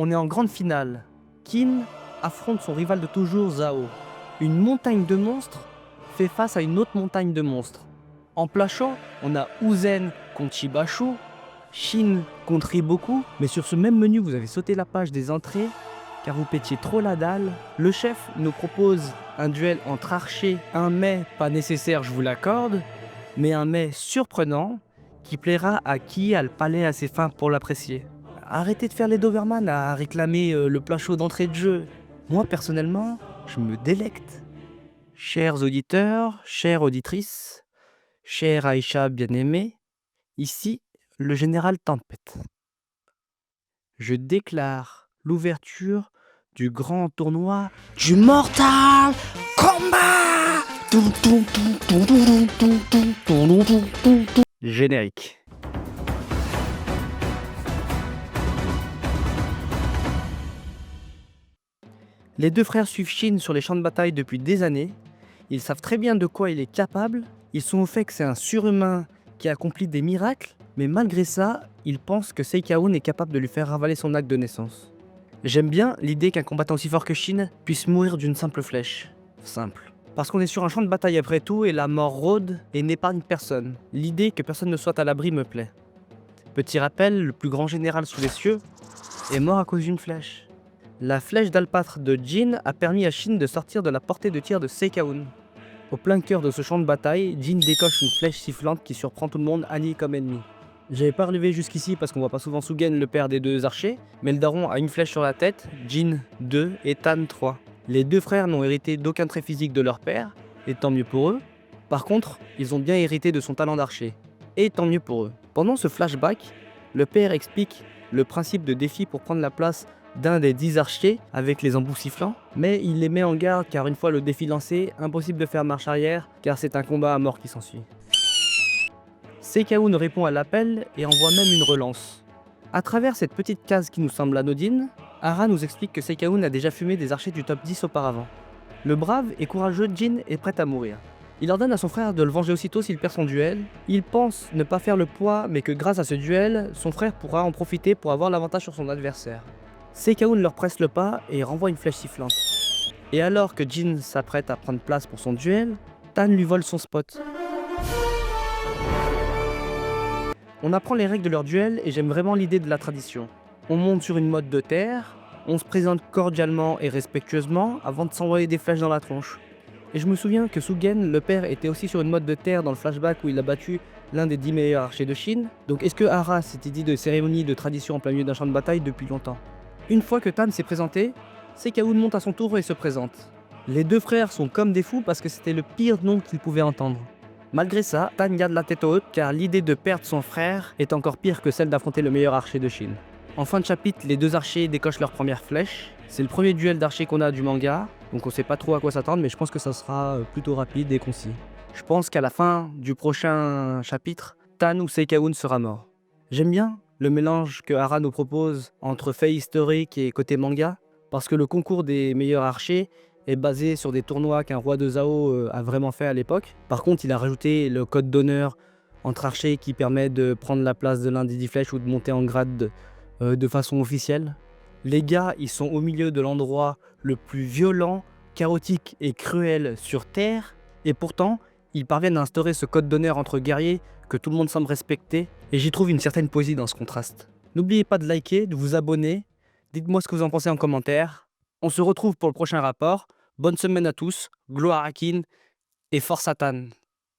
On est en grande finale. Qin affronte son rival de toujours, Zhao. Une montagne de monstres fait face à une autre montagne de monstres. En plat chaud, on a Uzen contre Shibashu, Shin contre Iboku, mais sur ce même menu, vous avez sauté la page des entrées, car vous pétiez trop la dalle. Le chef nous propose un duel entre archers, un mets pas nécessaire, je vous l'accorde, mais un mets surprenant qui plaira à qui a le palais assez fin pour l'apprécier. Arrêtez de faire les Doberman à réclamer le plat chaud d'entrée de jeu. Moi, personnellement, je me délecte. Chers auditeurs, chères auditrices, chère Aïcha bien-aimée, ici, le général Tempête. Je déclare l'ouverture du grand tournoi du Mortal Kombat. Générique. Les deux frères suivent Shin sur les champs de bataille depuis des années. Ils savent très bien de quoi il est capable. Ils sont au fait que c'est un surhumain qui accomplit des miracles. Mais malgré ça, ils pensent que Seikaun est capable de lui faire ravaler son acte de naissance. J'aime bien l'idée qu'un combattant aussi fort que Shin puisse mourir d'une simple flèche. Simple. Parce qu'on est sur un champ de bataille après tout et la mort rôde et n'épargne personne. L'idée que personne ne soit à l'abri me plaît. Petit rappel, le plus grand général sous les cieux est mort à cause d'une flèche. La flèche d'alpâtre de Jin a permis à Shin de sortir de la portée de tir de Seikaun. Au plein cœur de ce champ de bataille, Jin décoche une flèche sifflante qui surprend tout le monde, allié comme ennemi. J'avais pas relevé jusqu'ici parce qu'on voit pas souvent Sugen, le père des deux archers, mais le daron a une flèche sur la tête, Jin 2 et Tan 3. Les deux frères n'ont hérité d'aucun trait physique de leur père, et tant mieux pour eux. Par contre, ils ont bien hérité de son talent d'archer, et tant mieux pour eux. Pendant ce flashback, le père explique le principe de défi pour prendre la place d'un des 10 archers avec les embouts sifflants, mais il les met en garde car une fois le défi lancé, impossible de faire marche arrière car c'est un combat à mort qui s'ensuit. Seikaun répond à l'appel et envoie même une relance. À travers cette petite case qui nous semble anodine, Hara nous explique que Seikaun a déjà fumé des archers du top 10 auparavant. Le brave et courageux Jin est prêt à mourir. Il ordonne à son frère de le venger aussitôt s'il perd son duel. Il pense ne pas faire le poids, mais que grâce à ce duel, son frère pourra en profiter pour avoir l'avantage sur son adversaire. Seikaun leur presse le pas et renvoie une flèche sifflante. Et alors que Jin s'apprête à prendre place pour son duel, Tan lui vole son spot. On apprend les règles de leur duel et j'aime vraiment l'idée de la tradition. On monte sur une motte de terre, on se présente cordialement et respectueusement avant de s'envoyer des flèches dans la tronche. Et je me souviens que Sugen, le père, était aussi sur une motte de terre dans le flashback où il a battu l'un des 10 meilleurs archers de Chine. Donc est-ce que Hara s'était dit de cérémonie de tradition en plein milieu d'un champ de bataille depuis longtemps? Une fois que Tan s'est présenté, Seikaun monte à son tour et se présente. Les deux frères sont comme des fous parce que c'était le pire nom qu'ils pouvaient entendre. Malgré ça, Tan garde la tête haute car l'idée de perdre son frère est encore pire que celle d'affronter le meilleur archer de Chine. En fin de chapitre, les deux archers décochent leur première flèche. C'est le premier duel d'archers qu'on a du manga, donc on sait pas trop à quoi s'attendre, mais je pense que ça sera plutôt rapide et concis. Je pense qu'à la fin du prochain chapitre, Tan ou Seikaun sera mort. J'aime bien le mélange que Hara nous propose entre faits historiques et côté manga, parce que le concours des meilleurs archers est basé sur des tournois qu'un roi de Zhao a vraiment fait à l'époque. Par contre, il a rajouté le code d'honneur entre archers qui permet de prendre la place de l'un des 10 flèches ou de monter en grade de façon officielle. Les gars, ils sont au milieu de l'endroit le plus violent, chaotique et cruel sur Terre, et pourtant, ils parviennent à instaurer ce code d'honneur entre guerriers que tout le monde semble respecter, et j'y trouve une certaine poésie dans ce contraste. N'oubliez pas de liker, de vous abonner, dites-moi ce que vous en pensez en commentaire. On se retrouve pour le prochain rapport. Bonne semaine à tous, gloire à Kin et force à Tan.